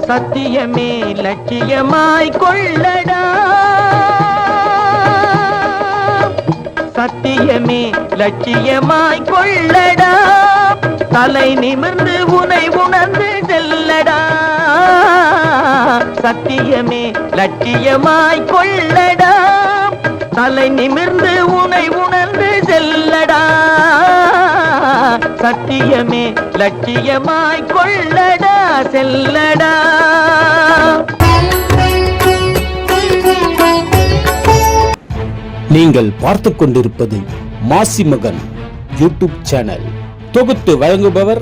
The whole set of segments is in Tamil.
சத்தியமே லட்சியமாய் கொள்ளடா, சத்தியமே லட்சியமாய் கொள்ளடா, தலை நிமிர்ந்து உனை உணர்ந்து செல்லடா, சத்தியமே லட்சியமாய் கொள்ளடா, தலை நிமிர்ந்து உனை உணர்ந்து செல்லடா, சத்தியமே லட்சியமாய் கொள்ளடா செல்லடா. நீங்கள் பார்த்துக் கொண்டிருப்பது மாசிமகன் யூடியூப் சேனல். தொகுத்து வழங்குபவர்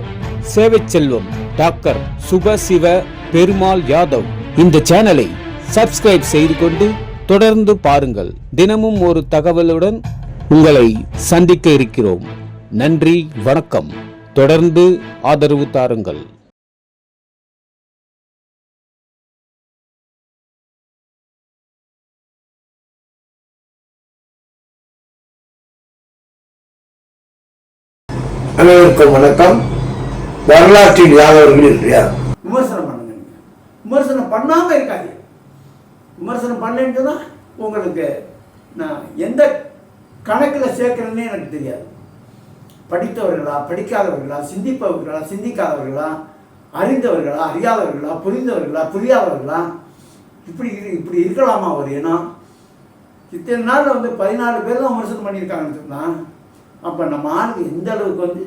சேவை செல்வம் டாக்டர் சுபசிவ பெருமாள் யாதவ். இந்த சேனலை சப்ஸ்கிரைப் செய்து கொண்டு தொடர்ந்து பாருங்கள். தினமும் ஒரு தகவலுடன் உங்களை சந்திக்க இருக்கிறோம். நன்றி, வணக்கம். தொடர்ந்து ஆதரவு தாருங்கள். அனைவருக்கும் வணக்கம். வரலாற்றில் யாதவர்கள் யார்? விமர்சனம் பண்ணுங்க. விமர்சனம் பண்ணாம இருக்காது. விமர்சனம் பண்ணேன்னு தான் உங்களுக்கு நான் எந்த கணக்கில் சேர்க்கிறேன்னே எனக்கு தெரியாது. படித்தவர்களா, படிக்காதவர்களா, சிந்திப்பவர்களா, சிந்திக்காதவர்களா, அறிந்தவர்களா, அறியாதவர்களா, புரிந்தவர்களா, புரியாதவர்களா, இப்படி இருக்கலாமா ஒரு இனம்? இத்தனை நாளில் 14 பேர் தான் விமர்சனம் பண்ணியிருக்காங்கன்னு சொன்னால், அப்போ நம்ம ஆளுக்கு எந்த அளவுக்கு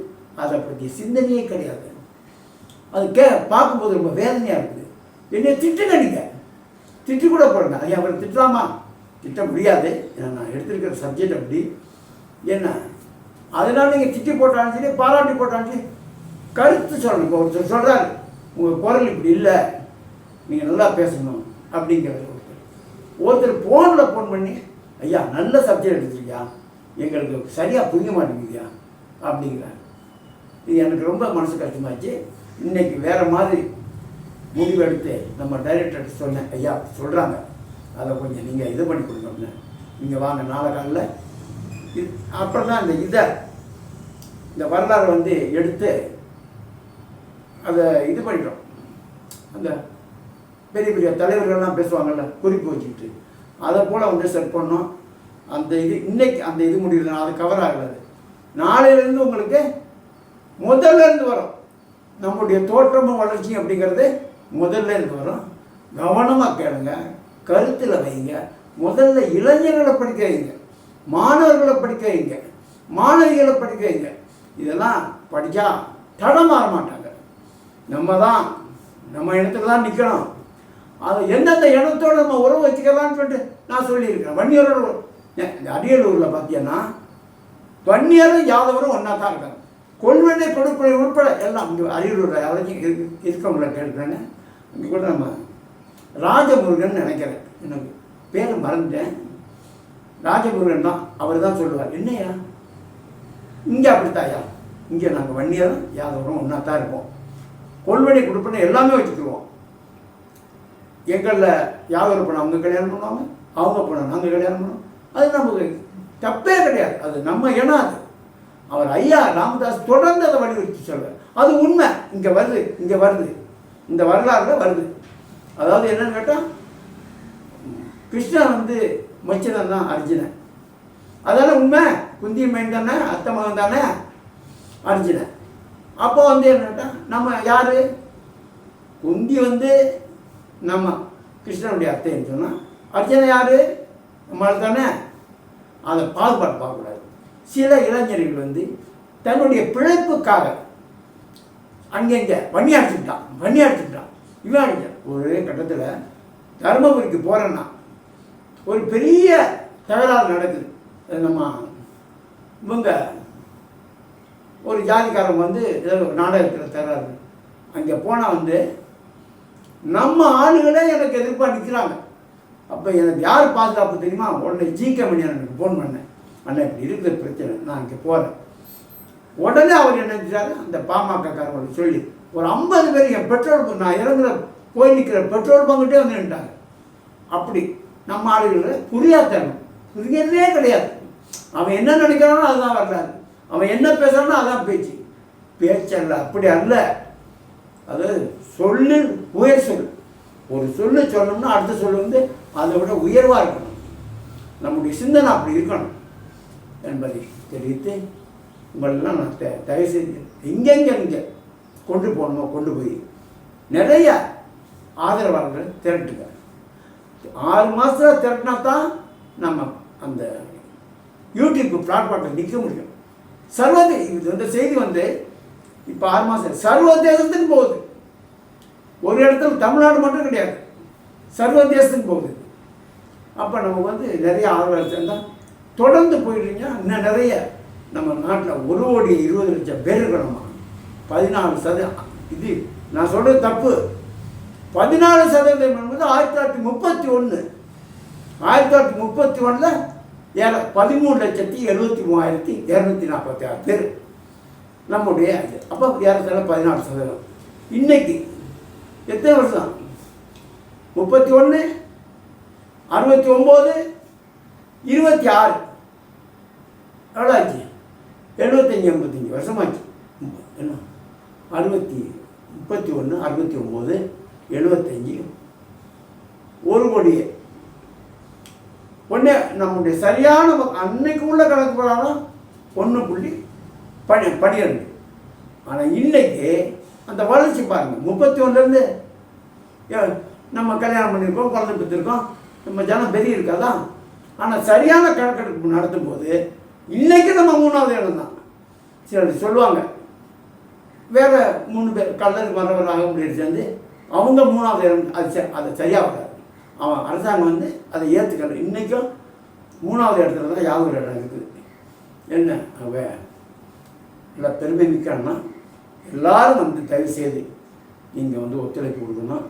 அதை பற்றி சிந்தனையே கிடையாது. அது பார்க்கும்போது ரொம்ப வேதனையாக இருக்குது. என்னை திட்டுங்க, நீங்கள் திட்டு கூட போடுங்க. ஐயா, அவரை திட்டலாமா? திட்ட முடியாது. ஏன்னா நான் எடுத்துருக்கிற சப்ஜெக்ட் அப்படி. என்ன அதனால் நீங்கள் திட்டி போட்டாலும் சரி, பாராட்டி போட்டாலும் சரி, கருத்து சொல்லணும். இப்போ ஒருத்தர் சொல்கிறாரு, உங்கள் குரல் இப்படி இல்லை, நீங்கள் நல்லா பேசணும் அப்படிங்கிறது. ஒருத்தர் ஃபோனில் ஃபோன் பண்ணி, ஐயா நல்ல சப்ஜெக்ட் எடுத்துருக்கியா, எங்களுக்கு சரியாக புரிய மாட்டேங்குதுயா அப்படிங்கிறாங்க. இது எனக்கு ரொம்ப மனசு கஷ்டமாச்சு. இன்றைக்கி வேறு மாதிரி முடிவெடுத்து நம்ம டைரக்டர்கிட்ட சொன்னேன், ஐயா சொல்கிறாங்க, அதை கொஞ்சம் நீங்கள் இது பண்ணி கொடுங்க, நீங்கள் வாங்க நாளை காலையில். அப்புறம் தான் இந்த வரலாறு எடுத்து அதை இது பண்ணிட்டோம். அந்த பெரிய பெரிய தலைவர்கள்லாம் பேசுவாங்கள்ல, குறிப்பு வச்சுக்கிட்டு, அதை போல் செட் பண்ணோம். அந்த இன்னைக்கு அந்த முடியுதுன்னா அது கவர் ஆகலாது. நாளையிலேருந்து உங்களுக்கு முதல்லேருந்து வரும். நம்முடைய தோற்றமும் வளர்ச்சி அப்படிங்கிறது முதல்ல இருந்து வரும். கவனமாக கேளுங்க, கருத்தில் வைங்க. முதல்ல இளைஞர்களை படிக்க வைங்க, மாணவர்களை படிக்க வைங்க, மாணவிகளை படிக்க வைங்க. இதெல்லாம் படித்தா தடம் மாற மாட்டாங்க. நம்ம இடத்துல தான் நிற்கணும். அது எந்தெந்த இடத்தோடு நம்ம உறவு வச்சுக்கலான்னு சொல்லிட்டு நான் சொல்லியிருக்கேன். வன்னியரோட இந்த அரியலூரில் பார்த்தீங்கன்னா வன்னியரும் யாதவரும் ஒன்றா தான் இருக்காங்க. கொள்வனை கொடுப்பனை உட்பட எல்லாம் இங்கே அரியலூரில் யாரையும் இருக்கவங்கள கேட்குறேன்னு. இங்கே கூட நம்ம ராஜமுருகன் நினைக்கிறேன், எனக்கு பேர் மறந்துட்டேன். ராஜமுருகன் தான், அவர் தான் சொல்லுவார், என்னையா இங்கே அப்படித்தாயா, இங்கே நாங்கள் வன்னியரும் யாதவரும் ஒன்றா தான் இருப்போம், கொள்வனை கொடுப்பனை எல்லாமே வச்சுக்கிடுவோம். எங்களில் யாதவர் போனால் அவங்க கல்யாணம் பண்ணுவாங்க, அவங்க போனால் நாங்கள் கல்யாணம் பண்ணுவோம். அது நமக்கு தப்பே கிடையாது. அது நம்ம இனம். அது அவர் ஐயா ராமதாஸ் தொடர்ந்து அதை வலியுறுத்தி சொல்வார். அது உண்மை. இங்கே வருது, இந்த வரலாறுல வருது. அதாவது என்னன்னு கேட்டால், கிருஷ்ணன் மச்சினன் தான் அர்ஜுனன். அதெல்லாம் உண்மை. குந்தி மைன் தானே, அத்தை மகன் தானே அர்ஜுனன். அப்போ என்னட்டா, நம்ம யார்? குந்தி நம்ம கிருஷ்ணனுடைய அத்தைன்னு சொன்னால், அர்ஜுனன் யார்? நம்மளால் தானே. அதை பாகுபாடு பார்க்கக்கூடாது. சில இளைஞர்கள் தன்னுடைய பிழைப்புக்காக அங்கங்கே வன்னி அடிச்சுட்டான். இவன் அடித்தான். ஒரு கட்டத்தில் தருமபுரிக்கு போகிறேன்னா ஒரு பெரிய தகராறு நடக்குது. நம்ம இவங்க ஒரு ஜாதிக்காரங்க ஏதோ ஒரு நாடகத்தில் தகராறு. அங்கே போனால் நம்ம ஆளுகளே எனக்கு எதிர்ப்பாக நிற்கிறாங்க. அப்போ எனக்கு யார் பாதுகாப்பு தெரியுமா? உடனே ஜிகே மணி எனக்கு ஃபோன் பண்ணேன், அண்ணா இப்படி இருக்கிற பிரச்சனை, நான் இங்கே போகிறேன். உடனே அவர் என்ன செஞ்சாரு, அந்த பாமகக்காரங்களுக்கு சொல்லி ஒரு 50 பேர் என் பெட்ரோல், நான் இறங்குற போய் நிற்கிற பெட்ரோல் பங்கிட்டே நின்ட்டாங்க. அப்படி நம்ம ஆளுகளை புரியாதவன், புரியறதே கிடையாது. அவன் என்ன நினைக்கிறானோ அதுதான் வரலாறு, அவன் என்ன பேசுறானோ அதான் பேச்சல்ல. அப்படி அல்ல. அது சொல்லு உயர் சொல். ஒரு சொல்லு சொல்லணும்னா அடுத்த சொல்லு வந்து அதை விட உயர்வாக இருக்கணும். நம்முடைய சிந்தனை அப்படி இருக்கணும் என்பதை தெரிவித்து உங்களெல்லாம் நான் தயவு செய்து எங்கெங்கே கொண்டு போகணுமோ கொண்டு போய் நிறைய ஆதரவாளர்களை திரட்டுங்க. 6 மாதத்தில் திரட்டினா தான் நம்ம அந்த யூடியூப் பிளாட்ஃபார்மில் நிற்க முடியும். இது இந்த செய்தி வந்து இப்போ 6 மாதம் சர்வதேசத்துக்கு போகுது. ஒரு இடத்துல தமிழ்நாடு மட்டும் கிடையாது, சர்வதேசத்துக்கு போகுது. அப்போ நம்ம வந்து நிறைய ஆதரவாளர் சேர்ந்தால் தொடர்ந்து போயிடுறீங்க. இன்னும் நிறைய நம்ம நாட்டில் 1,20,00,000 பேர் இருக்கணுமா. 14% இது நான் சொல்கிறது தப்பு. 14% என்பது 1931. 1931 13,73,246 பேர் நம்முடைய. அப்போ ஏறத்தாழ 14%. இன்னைக்கு எத்தனை வருஷம்? 31, 69, 26 எவ்வளோ ஆச்சு? 75, 85 வருஷமாச்சு. என்ன 31, 69, 75, 1 கோடியே. ஒன்றே நம்முடைய சரியான அன்னைக்கு உள்ள கணக்கு போனாலும் 1.12. ஆனால் இன்னைக்கு அந்த வளர்ச்சி பாருங்கள். 31லேருந்து நம்ம கல்யாணம் பண்ணியிருக்கோம், குழந்தை பெற்றிருக்கோம், நம்ம ஜனம் பெரிய இருக்காதா. ஆனால் சரியான கணக்கெடுப்பு நடத்தும் போது இன்றைக்கி நம்ம 3வது இடம் தான். சரி சொல்லுவாங்க வேறு 3 பேர் கல்லர் மரவர் ஆக முடியாது சேர்ந்து அவங்க 3வது இடம். அது சரியாக அவன் அரசாங்கம் வந்து அதை ஏற்றுக்கல. இன்றைக்கும் 3வது இடத்துல தான் யாதவர் இடம் இருக்குது. என்ன அவன் இல்லை பெருமை மிக்கன்னா எல்லோரும் வந்து தயவு செய்து நீங்கள் வந்து ஒத்துழைப்பு கொடுக்கணும்.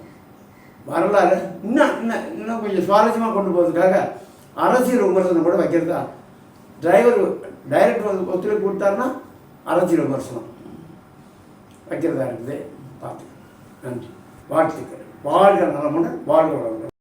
வரலாறு இன்னும் கொஞ்சம் சுவாரஸ்யமாக கொண்டு போகிறதுக்காக அரசியல் விமர்சனம் கூட வைக்கிறதா. டைரக்டர் வந்து ஒத்துழைப்பு கொடுத்தாருன்னா அரசியல் விமர்சனம் வைக்கிறதா இருக்குது. பார்த்து நன்றி. வாழ்த்துக்கள். வாழ்க நலமுடன், வாழ்க வளமுடன்.